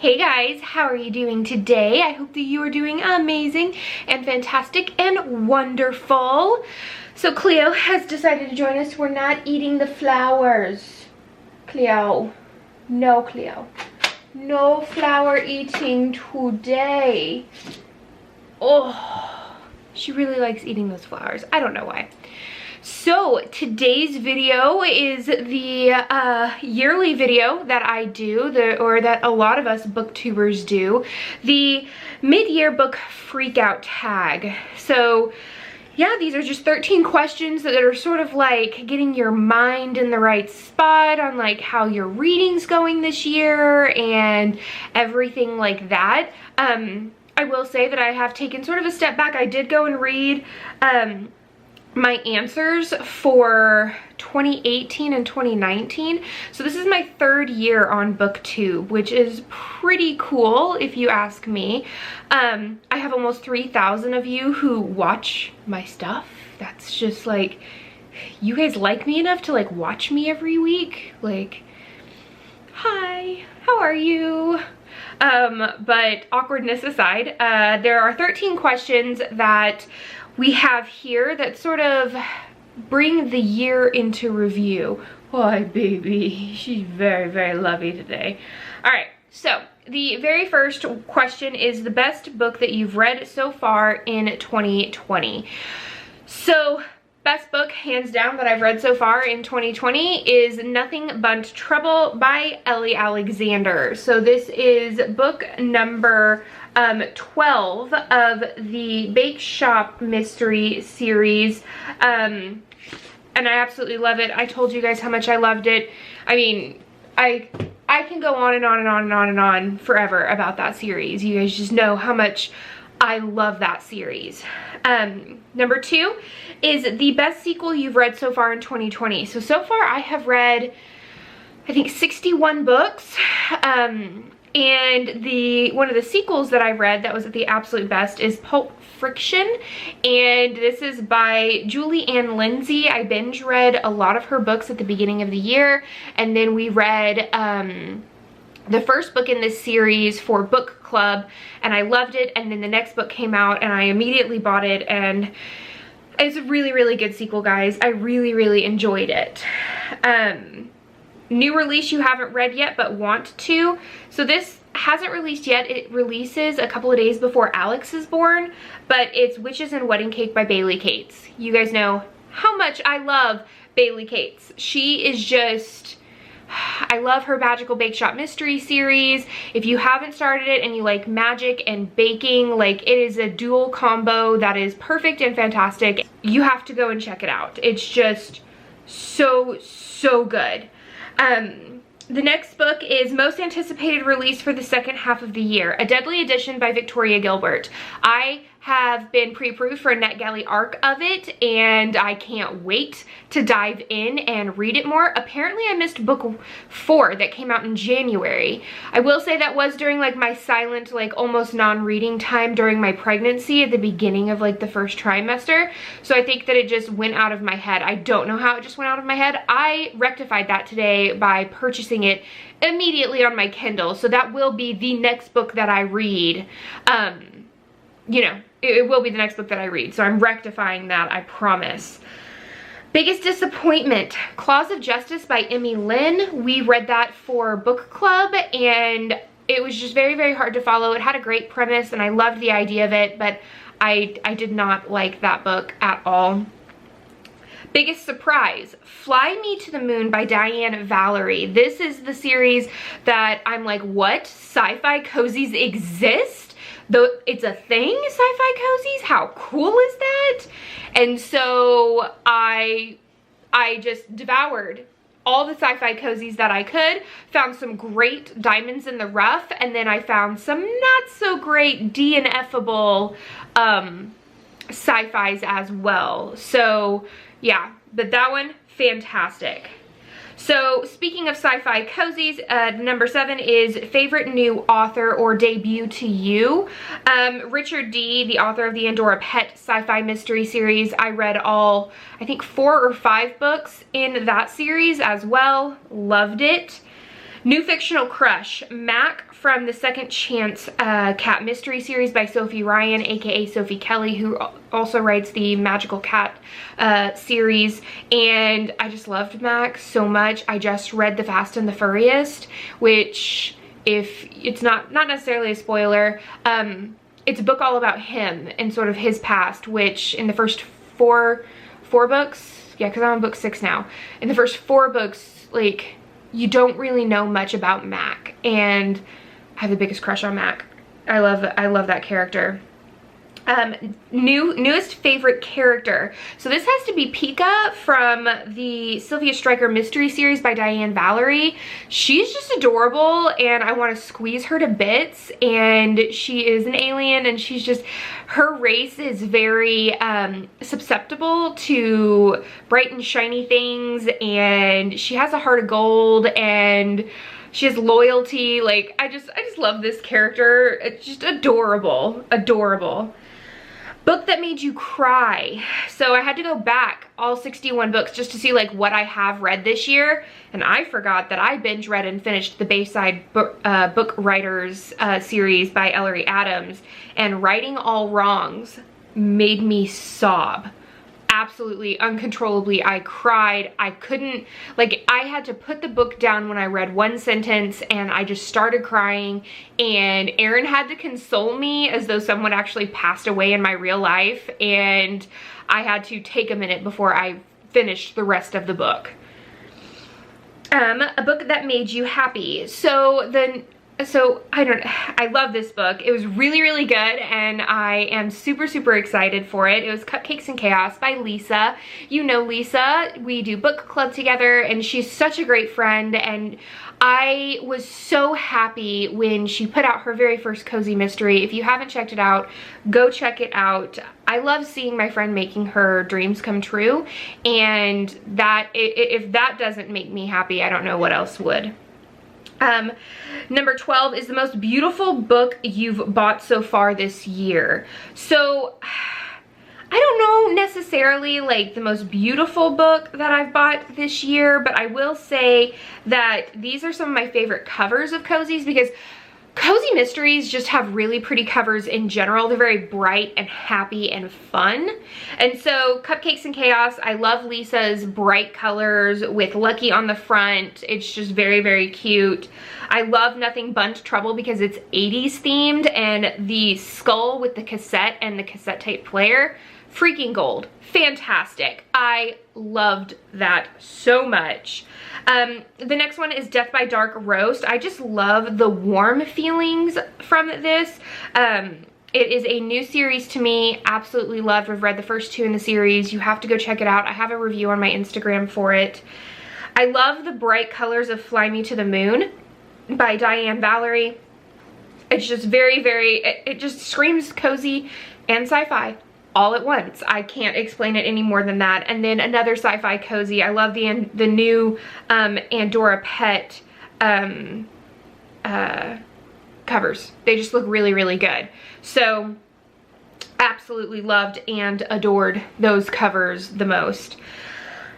Hey guys, how are you doing today? I hope that you are doing amazing and fantastic and wonderful. So Cleo has decided to join us. We're not eating the flowers. Cleo. No, Cleo. No flower eating today. Oh, she really likes eating those flowers. I don't know why. So today's video is the yearly video that I do, or that a lot of us booktubers do, the mid-year book freakout tag. So yeah, these are just 13 questions that are sort of like getting your mind in the right spot on like how your reading's going this year and everything like that. I will say that I have taken sort of a step back. I did go and read my answers for 2018 and 2019. So this is my third year on BookTube, which is pretty cool if you ask me. I have almost 3,000 of you who watch my stuff. That's just like, you guys like me enough to like watch me every week. Like, hi, how are you? But awkwardness aside, there are 13 questions that we have here that sort of bring the year into review. Why, baby, she's very, very lovey today. All right, so the very first question is the best book that you've read so far in 2020. So best book, hands down, that I've read so far in 2020 is Nothing But Trouble by Ellie Alexander. So this is book number 12 of the Bake Shop mystery series, and I absolutely love it. I told you guys how much I loved it. I mean, I can go on and on and on and on and on forever about that series. You guys just know how much I love that series. Number 2 is the best sequel you've read so far in 2020. So far I have read, I think, 61 books. And one of the sequels that I read that was at the absolute best is Pulp Fiction, and this is by Julie Ann Lindsey. I binge read a lot of her books at the beginning of the year, and then we read the first book in this series for book club, and I loved it, and then the next book came out and I immediately bought it, and it's a really, really good sequel, guys. I really, really enjoyed it. New release you haven't read yet but want to. So this hasn't released yet. It releases a couple of days before Alex is born, but it's Witches and Wedding Cake by Bailey Cates. You guys know how much I love Bailey Cates. She is just, I love her Magical Bake Shop mystery series. If you haven't started it and you like magic and baking, like, it is a dual combo that is perfect and fantastic. You have to go and check it out. It's just so, so good. The next book is most anticipated release for the second half of the year, A Deadly Edition by Victoria Gilbert. I have been pre-approved for a NetGalley arc of it, and I can't wait to dive in and read it more. Apparently I missed book 4 that came out in January. I will say that was during like my silent, like almost non-reading time during my pregnancy at the beginning of like the first trimester. So I think that it just went out of my head. I don't know how it just went out of my head. I rectified that today by purchasing it immediately on my Kindle. So that will be the next book that I read. You know, it will be the next book that I read. So I'm rectifying that, I promise. Biggest disappointment, Claws of Justice by Lynn. We read that for book club, and it was just very, very hard to follow. It had a great premise and I loved the idea of it, but I did not like that book at all. Biggest surprise, Fly Me to the Moon by Diane Vallere. This is the series that I'm like, what? Sci-fi cozies exist? Though it's a thing, sci-fi cozies? How cool is that? And so I just devoured all the sci-fi cozies that I could, found some great diamonds in the rough, and then I found some not so great DNFable sci-fis as well. So yeah, but that one, fantastic. So speaking of sci-fi cozies, number 7 is favorite new author or debut to you. Richard D., the author of the Andorra Pett sci-fi mystery series. I read all, I think 4 or 5 books in that series as well. Loved it. New fictional crush, Mac from the Second Chance Cat Mystery series by Sofie Ryan, aka Sophie Kelly, who also writes the Magical Cat series. And I just loved Mac so much. I just read The Fast and the Furriest, which, if it's not necessarily a spoiler, it's a book all about him and sort of his past, which in the first four books, yeah, because I'm on book 6 now, in the first 4 books, like, you don't really know much about Mac, and I have the biggest crush on Mac. I love that character. Newest favorite character. So this has to be Pika from the Sylvia Stryker mystery series by Diane Vallere. She's just adorable, and I want to squeeze her to bits, and she is an alien, and she's just, her race is very susceptible to bright and shiny things, and she has a heart of gold, and she has loyalty. Like, I just love this character. It's just adorable, adorable. Book that made you cry. So I had to go back all 61 books just to see like what I have read this year, and I forgot that I binge read and finished the Bayside Book Writers series by Ellie Adams, and Righting All Wrongs made me sob. Absolutely, uncontrollably. I cried. I couldn't, like, I had to put the book down when I read one sentence, and I just started crying, and Aaron had to console me as though someone actually passed away in my real life, and I had to take a minute before I finished the rest of the book. A book that made you happy. So I love this book. It was really, really good, and I am super, super excited for it. It was Cupcakes and Chaos by Lisa. You know Lisa. We do book club together, and she's such a great friend, and I was so happy when she put out her very first cozy mystery. If you haven't checked it out, go check it out. I love seeing my friend making her dreams come true, and that, if that doesn't make me happy, I don't know what else would. Number 12 is the most beautiful book you've bought so far this year. So I don't know necessarily like the most beautiful book that I've bought this year, but I will say that these are some of my favorite covers of cozies, because cozy mysteries just have really pretty covers in general. They're very bright and happy and fun. And so Cupcakes and Chaos, I love Lisa's bright colors with Lucky on the front. It's just very, very cute. I love Nothing Bundt Trouble because it's 80s themed, and the skull with the cassette and the cassette tape player, freaking gold. Fantastic. I loved that so much. The next one is Death by Dark Roast. I just love the warm feelings from this. It is a new series to me. Absolutely loved. I've read the first 2 in the series. You have to go check it out. I have a review on my Instagram for it. I love the bright colors of Fly Me to the Moon by Diane Vallere. It's just very, very, it just screams cozy and sci-fi all at once. I can't explain it any more than that. And then another sci-fi cozy. I love the new Andorra Pett covers. They just look really, really good. So absolutely loved and adored those covers the most.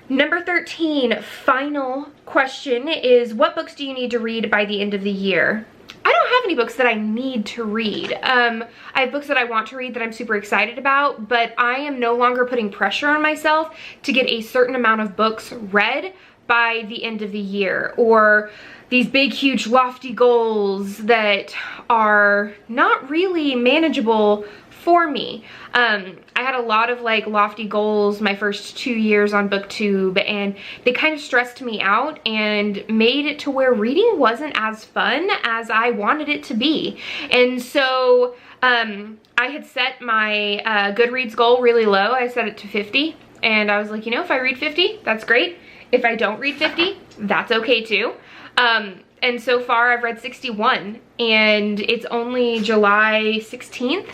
Number 13, final question is, what books do you need to read by the end of the year? I don't have any books that I need to read. I have books that I want to read that I'm super excited about, but I am no longer putting pressure on myself to get a certain amount of books read by the end of the year, or these big, huge, lofty goals that are not really manageable for me. I had a lot of like lofty goals my first 2 years on BookTube, and they kind of stressed me out and made it to where reading wasn't as fun as I wanted it to be. And so I had set my Goodreads goal really low. I set it to 50, and I was like, you know, if I read 50, that's great. If I don't read 50, that's okay too. And so far I've read 61, and it's only July 16th.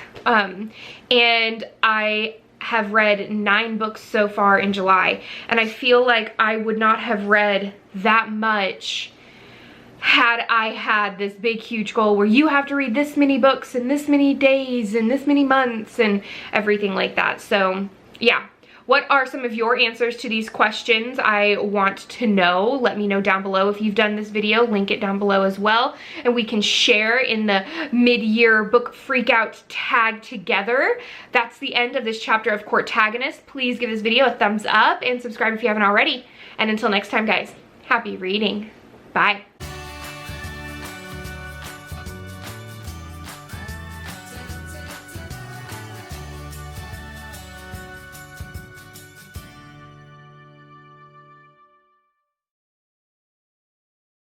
And I have read 9 books so far in July, and I feel like I would not have read that much had I had this big, huge goal where you have to read this many books in this many days and this many months and everything like that. So yeah, What are some of your answers to these questions? I want to know. Let me know down below if you've done this video. Link it down below as well. And we can share in the mid-year book freakout tag together. That's the end of this chapter of Courtagonist. Please give this video a thumbs up and subscribe if you haven't already. And until next time, guys, happy reading. Bye.